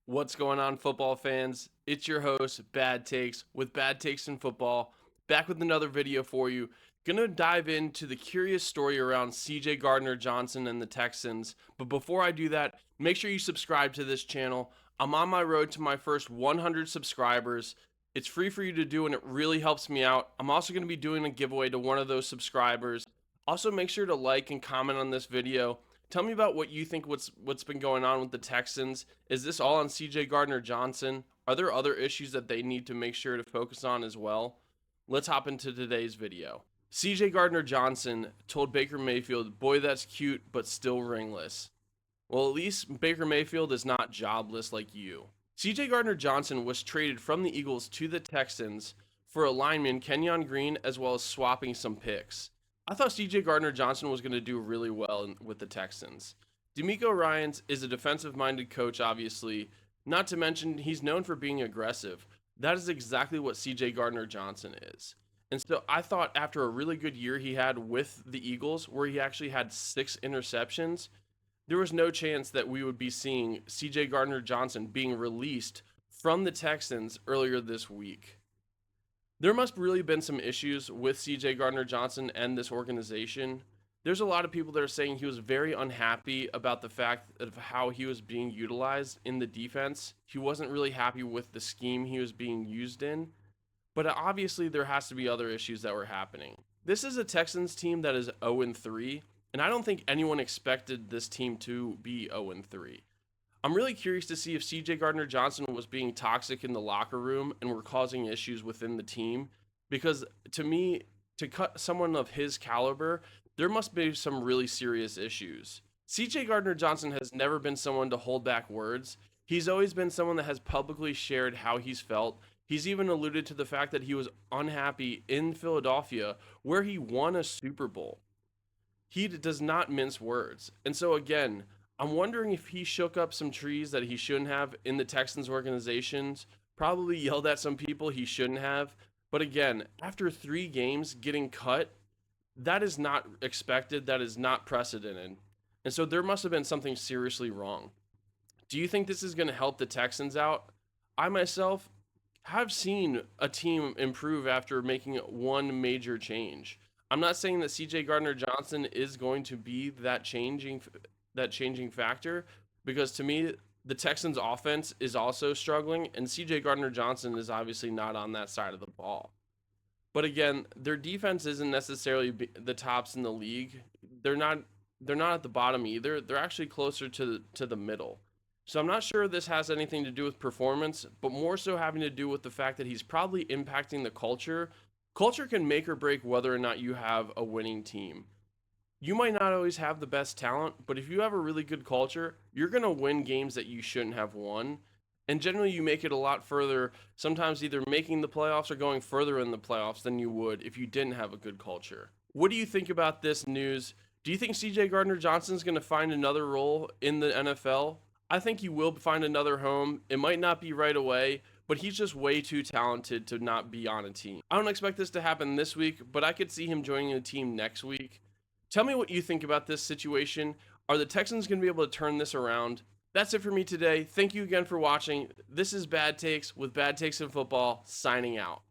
What's going on, football fans? It's your host, Bad Takes, with Bad Takes in Football, back with another video for you. Gonna dive into the curious story around CJ Gardner Johnson and the Texans. But before I do that, make sure you subscribe to this channel. I'm on my road to my first 100 subscribers. It's free for you to do and it really helps me out. I'm also going to be doing a giveaway to one of those subscribers. Also, make sure to like and comment on this video. Tell me about what you think what's been going on with the Texans. Is this all on CJ Gardner Johnson? Are there other issues that they need to make sure to focus on as well? Let's hop into today's video. CJ Gardner Johnson told Baker Mayfield, "Boy, that's cute, but still ringless." Well, at least Baker Mayfield is not jobless like you. CJ Gardner Johnson was traded from the Eagles to the Texans for a lineman, Kenyon Green, as well as swapping some picks. I thought CJ Gardner Johnson was going to do really well with the Texans. D'Amico Ryans is a defensive-minded coach, obviously. Not to mention, he's known for being aggressive. That is exactly what CJ Gardner Johnson is. And so I thought after a really good year he had with the Eagles, where he actually had 6 interceptions, there was no chance that we would be seeing CJ Gardner Johnson being released from the Texans earlier this week. There must really been some issues with CJ Gardner Johnson and this organization. There's a lot of people that are saying he was very unhappy about the fact of how he was being utilized in the defense. He wasn't really happy with the scheme he was being used in. But obviously there has to be other issues that were happening. This is a Texans team that is 0-3, and I don't think anyone expected this team to be 0-3. I'm really curious to see if CJ Gardner Johnson was being toxic in the locker room and were causing issues within the team, because to me, to cut someone of his caliber, there must be some really serious issues. CJ Gardner Johnson has never been someone to hold back words. He's always been someone that has publicly shared how he's felt. He's even alluded to the fact that he was unhappy in Philadelphia, where he won a Super Bowl. He does not mince words. And so again, I'm wondering if he shook up some trees that he shouldn't have in the Texans organizations, probably yelled at some people he shouldn't have. But again, after 3 games getting cut, that is not expected. That is not precedented. And so there must have been something seriously wrong. Do you think this is going to help the Texans out? I myself have seen a team improve after making one major change. I'm not saying that CJ Gardner Johnson is going to be that changing factor, because to me the Texans offense is also struggling and CJ Gardner Johnson is obviously not on that side of the ball. But again, their defense isn't necessarily the tops in the league. They're not at the bottom either. They're actually closer to the middle. So I'm not sure this has anything to do with performance, but more so having to do with the fact that he's probably impacting the culture. Culture can make or break whether or not you have a winning team. You might not always have the best talent, but if you have a really good culture, you're going to win games that you shouldn't have won. And generally, you make it a lot further, sometimes either making the playoffs or going further in the playoffs than you would if you didn't have a good culture. What do you think about this news? Do you think CJ Gardner Johnson is going to find another role in the NFL? I think he will find another home. It might not be right away, but he's just way too talented to not be on a team. I don't expect this to happen this week, but I could see him joining a team next week. Tell me what you think about this situation. Are the Texans going to be able to turn this around? That's it for me today. Thank you again for watching. This is Bad Takes with Bad Takes in Football, signing out.